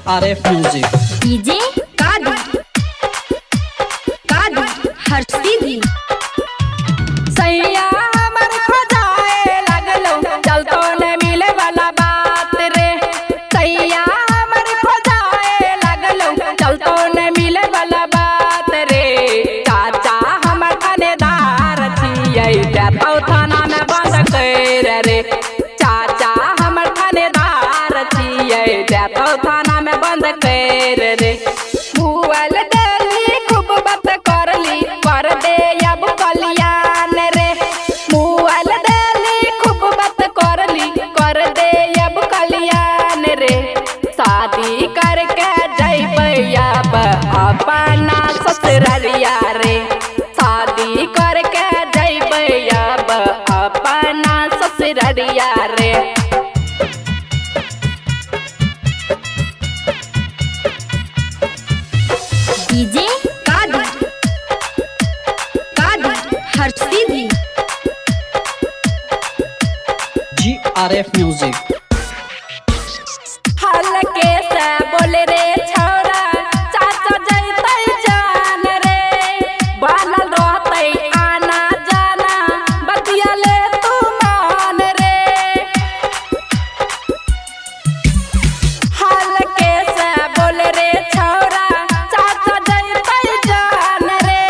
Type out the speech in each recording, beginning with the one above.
GRF music DJ कादर हर्षिदी सैया हमर खोजाए लगलो चलतो न मिले वाला बात रे। सैया हमर खोजाए लगलो चलतो न मिले वाला बात रे। चाचा हमर थानेदार छियै देतौ थाना में बंद कर रे। चाचा हमर थानेदार छियै देतौ थाना में बंद कर रे। भूअल देली खूब बात करली कर दे अब कल्याण रे। भूअल देली खूब बात करली कर दे अब कल्याण रे। शादी करके जइबै अब अपना ससुररिया रे। शादी करके जइबै अब अपना ससुररिया रे। डीजे कादर हर्षिदी GRF म्यूजिक हल्के से बोले रे छौरा चाचा जैतै जान रे। बनल रहतै आना जाना बतिया ले तू मान रे। हल्के से बोले रे छौरा चाचा जैतै जान रे।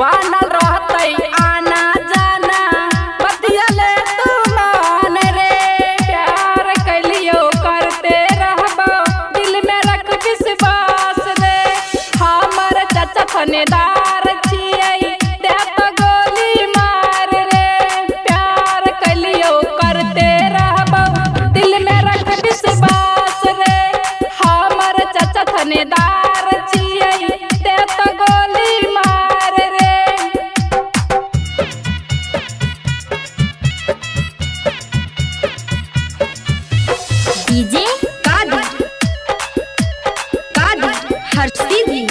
बनल रहतै आना जाना बतिया ले तू मान रे। प्यार कैलियो करते रहबो दिल में रख विश्वास रे। हमर चाचा थानेदार छियै देत गोली मार रे। प्यार कैलियो करते रहबो दिल में रख विश्वास रे। हमर चाचा थानेदार छियै देत गोली मार रे। डीजे कादर हर्षिदी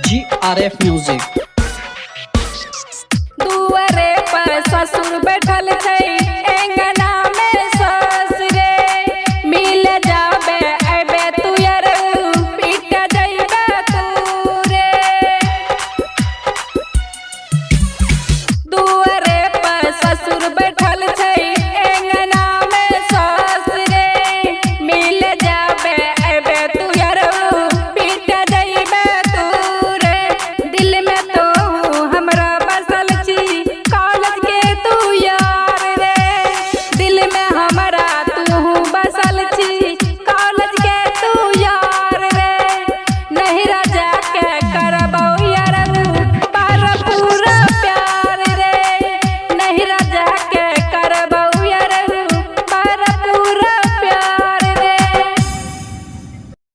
GRF म्यूजिक